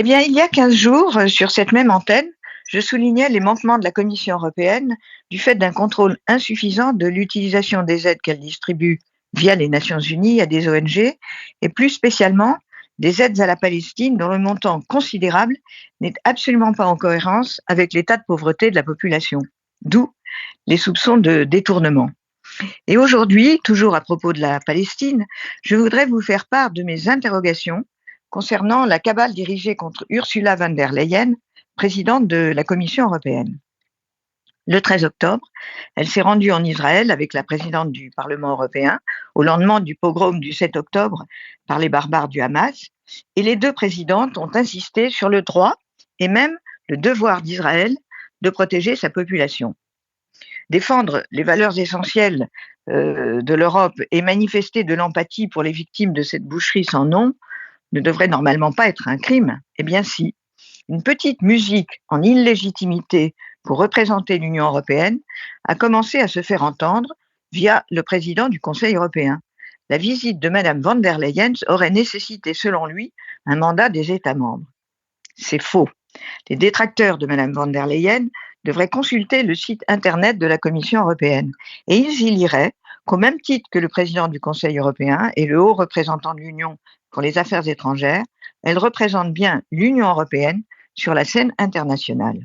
Eh bien, il y a 15 jours, sur cette même antenne, je soulignais les manquements de la Commission européenne du fait d'un contrôle insuffisant de l'utilisation des aides qu'elle distribue via les Nations unies à des ONG et plus spécialement des aides à la Palestine dont le montant considérable n'est absolument pas en cohérence avec l'état de pauvreté de la population. D'où les soupçons de détournement. Et aujourd'hui, toujours à propos de la Palestine, je voudrais vous faire part de mes interrogations concernant la cabale dirigée contre Ursula von der Leyen, présidente de la Commission européenne. Le 13 octobre, elle s'est rendue en Israël avec la présidente du Parlement européen au lendemain du pogrom du 7 octobre par les barbares du Hamas, et les deux présidentes ont insisté sur le droit et même le devoir d'Israël de protéger sa population. Défendre les valeurs essentielles de l'Europe et manifester de l'empathie pour les victimes de cette boucherie sans nom ne devrait normalement pas être un crime. Eh bien si, une petite musique en illégitimité pour représenter l'Union européenne a commencé à se faire entendre via le président du Conseil européen. La visite de Mme von der Leyen aurait nécessité, selon lui, un mandat des États membres. C'est faux. Les détracteurs de Mme von der Leyen devraient consulter le site internet de la Commission européenne et ils y liraient qu'au même titre que le président du Conseil européen et le haut représentant de l'Union pour les affaires étrangères, elle représente bien l'Union européenne sur la scène internationale.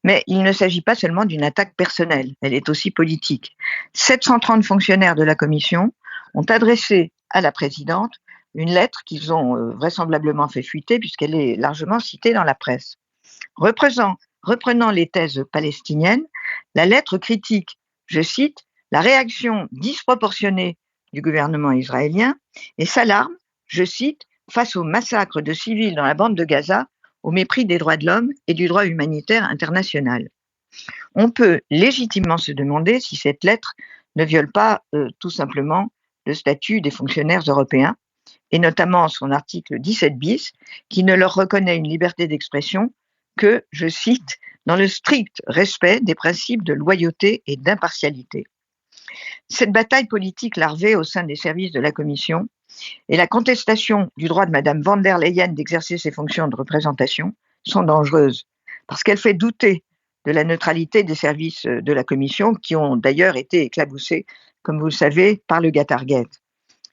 Mais il ne s'agit pas seulement d'une attaque personnelle, elle est aussi politique. 730 fonctionnaires de la Commission ont adressé à la présidente une lettre qu'ils ont vraisemblablement fait fuiter puisqu'elle est largement citée dans la presse. Reprenant les thèses palestiniennes, la lettre critique, je cite, la réaction disproportionnée du gouvernement israélien et s'alarme, je cite, face au massacre de civils dans la bande de Gaza au mépris des droits de l'homme et du droit humanitaire international. On peut légitimement se demander si cette lettre ne viole pas tout simplement le statut des fonctionnaires européens, et notamment son article 17 bis, qui ne leur reconnaît une liberté d'expression que, je cite, dans le strict respect des principes de loyauté et d'impartialité. Cette bataille politique larvée au sein des services de la Commission et la contestation du droit de Mme von der Leyen d'exercer ses fonctions de représentation sont dangereuses, parce qu'elle fait douter de la neutralité des services de la Commission, qui ont d'ailleurs été éclaboussés, comme vous le savez, par le Gatargate.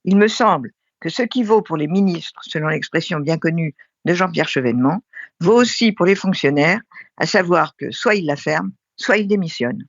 Il me semble que ce qui vaut pour les ministres, selon l'expression bien connue de Jean-Pierre Chevènement, vaut aussi pour les fonctionnaires, à savoir que soit ils la ferment, soit ils démissionnent.